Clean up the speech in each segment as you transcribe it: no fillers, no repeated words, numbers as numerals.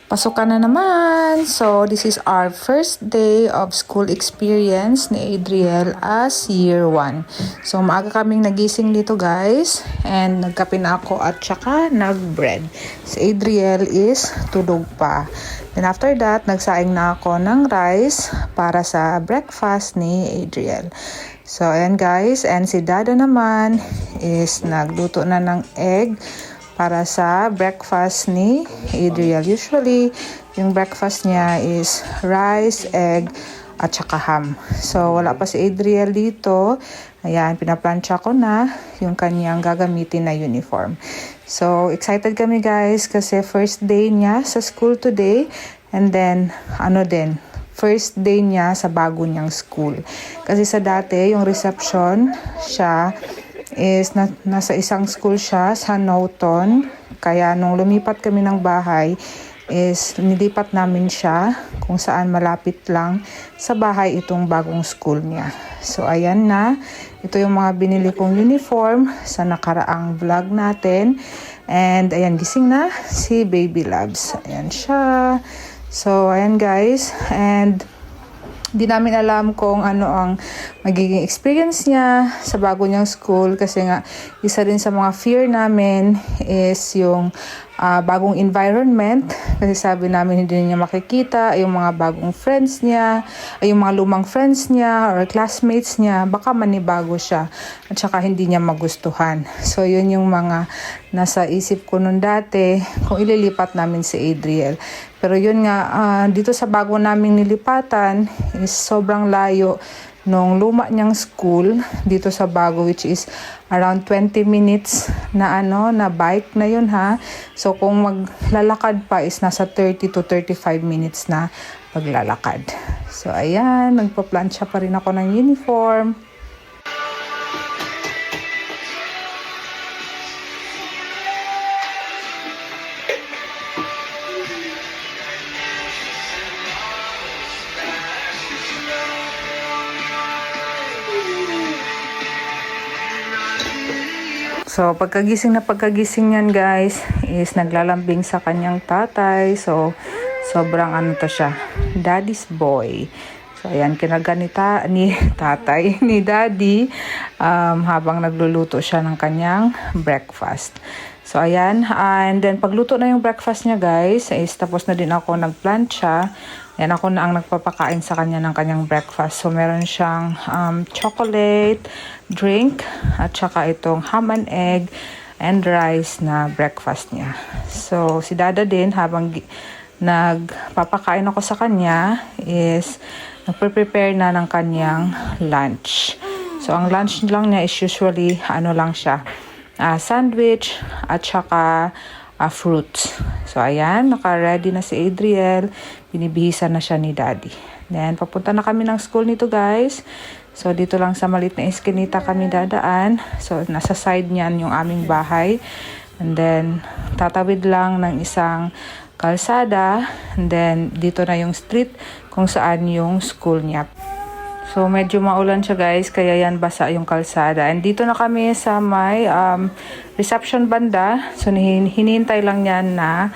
Pasukan na naman! So, this is our first day of school experience ni Adriel as year 1. So, maaga kaming nagising dito guys. And nagkape na ako at saka nag-bread. Si Adriel is tulog pa. Then after that, nagsaing na ako ng rice para sa breakfast ni Adriel. So, ayan guys. And si Dada naman is nagluto na ng egg para sa breakfast ni Adriel. Usually, yung breakfast niya is rice, egg, at saka ham. So, wala pa si Adriel dito. Ayan, pinaplansya ko na yung kanyang gagamitin na uniform. So, excited kami guys kasi first day niya sa school today. And then, first day niya sa bago niyang school. Kasi sa dati, yung reception siya is nasa isang school siya sa Norton. Kaya nung lumipat kami ng bahay is nilipat namin siya kung saan malapit lang sa bahay itong bagong school niya. So ayan na, ito yung mga binili kong uniform sa nakaraang vlog natin. And ayan, gising na si Baby Loves. Ayan siya. So ayan guys, and di namin alam kung ano ang magiging experience niya sa bago niyang school kasi nga isa din sa mga fear namin is yung bagong environment kasi sabi namin hindi niya makikita yung mga bagong friends niya, yung mga lumang friends niya or classmates niya, baka manibago siya at saka hindi niya magustuhan. So yun yung mga nasa isip ko nun dati kung ililipat namin si Adriel. Pero yun nga, dito sa bago naming nilipatan is sobrang layo nung luma niyang school dito sa bago, which is around 20 minutes na na bike na yun ha. So kung maglalakad pa is nasa 30 to 35 minutes na paglalakad. So ayan, nagpa-plancha pa rin ako ng uniform. So, pagkagising niyan guys, is naglalambing sa kanyang tatay. So, sobrang to siya, daddy's boy. So, ayan, kinaganita ni tatay, ni daddy, habang nagluluto siya ng kanyang breakfast. So, ayan, and then pagluto na yung breakfast niya guys, is tapos na din ako nagplancha. Yan, ako na ang nagpapakain sa kanya ng kanyang breakfast. So, meron siyang chocolate, drink, at saka itong ham and egg and rice na breakfast niya. So, si Dada din, habang nagpapakain ako sa kanya, is nagpe-prepare na ng kanyang lunch. So, ang lunch lang niya is usually, lang siya, sandwich, at saka fruits. So, ayan, naka-ready na si Adriel. Binibihisan na siya ni Daddy. Then, papunta na kami ng school nito, guys. So, dito lang sa maliit na eskinita kami dadaan. So, nasa side niyan yung aming bahay. And then, tatawid lang ng isang kalsada. And then, dito na yung street kung saan yung school niya. So, medyo maulan siya guys, kaya yan basa yung kalsada. And dito na kami sa may reception banda. So, hinihintay lang yan na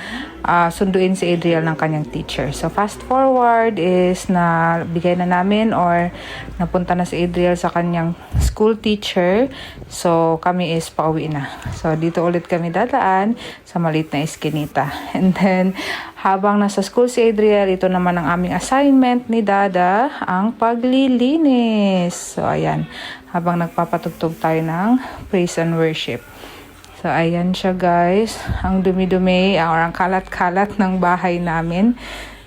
sunduin si Adriel ng kanyang teacher. So, fast forward is na bigay na namin or napunta na si Adriel sa kanyang school teacher. So, kami is pauwi na. So, dito ulit kami dadaan sa maliit na eskinita. And then, habang nasa school si Adriel, ito naman ang aming assignment ni Dada, ang paglilinis. So, ayan. Habang nagpapatugtog tayo ng praise and worship. So, ayan siya guys. Ang dumi-dumi or ang kalat-kalat ng bahay namin.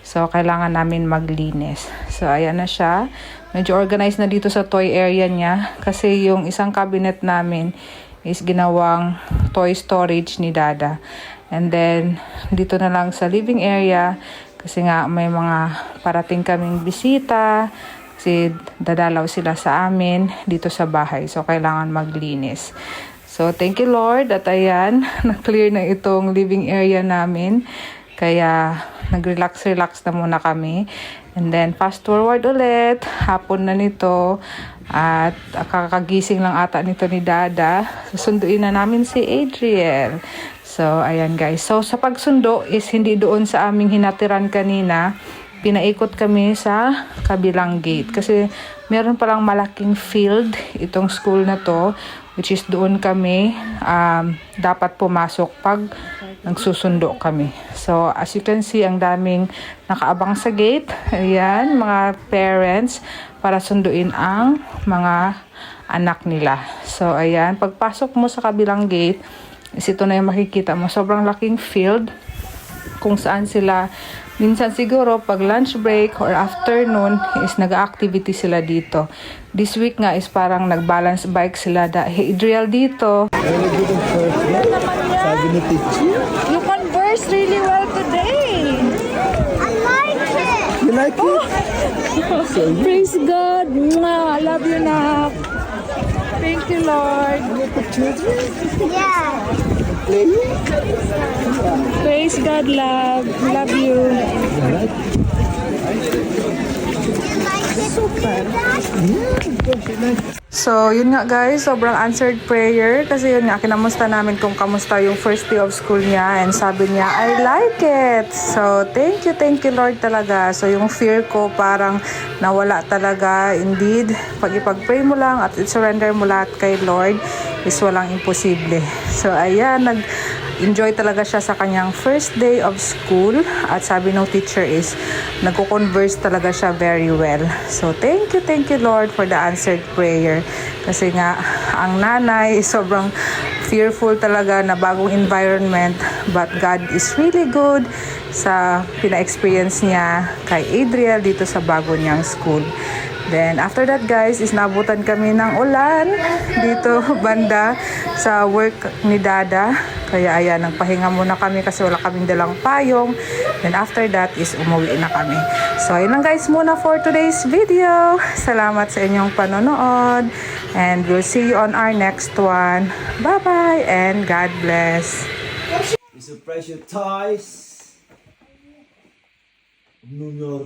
So, kailangan namin maglinis. So, ayan na siya. Medyo organized na dito sa toy area niya. Kasi yung isang cabinet namin is ginawang toy storage ni Dada. And then, dito na lang sa living area. Kasi nga may mga parating kaming bisita. Kasi dadalaw sila sa amin dito sa bahay. So, kailangan maglinis. So, thank you Lord at ayan, na-clear na itong living area namin. Kaya, nag-relax na muna kami. And then, fast forward ulit. Hapon na nito. At kakagising lang ata nito ni Dada. Susunduin na namin si Adriel. So, ayan guys. So, sa pagsundo is hindi doon sa aming hinatiran kanina. Pinaikot kami sa kabilang gate. Kasi meron palang malaking field itong school na to. Which is doon kami dapat pumasok pag nagsusundo kami. So, as you can see, ang daming nakaabang sa gate. Ayan, mga parents para sunduin ang mga anak nila. So, ayan, pagpasok mo sa kabilang gate, is ito na yung makikita mo. Sobrang laking field kung saan sila, minsan siguro pag lunch break or afternoon is nag-activity sila dito. This week nga is parang nag-balance bike sila. Adriel dito. Sabi ni teacher. You converse really well today. I like it. You like it? Praise God. Mwah. I love you, Nak. Thank you, Lord. Children Yeah. playing? Praise God, love. Love you. You like it super. So, yun nga guys, sobrang answered prayer kasi yun nga, kinamusta namin kung kamusta yung first day of school niya and sabi niya, I like it. So, thank you Lord talaga. So, yung fear ko parang nawala talaga. Indeed, pag ipag-pray mo lang at i-surrender mo lahat kay Lord is walang imposible. So, ayan, enjoy talaga siya sa kanyang first day of school at sabi ng teacher is nagko-converse talaga siya very well. So thank you Lord for the answered prayer kasi nga ang nanay is sobrang fearful talaga na bagong environment but God is really good sa pina-experience niya kay Adriel dito sa bago niyang school. Then, after that guys, is nabutan kami ng ulan dito banda sa work ni Dada. Kaya ayan, nagpahinga muna kami kasi wala kaming dalang payong. Then, after that is umuwi na kami. So, ayun lang guys muna for today's video. Salamat sa inyong panonood. And we'll see you on our next one. Bye-bye and God bless. It's a precious toys. No, no,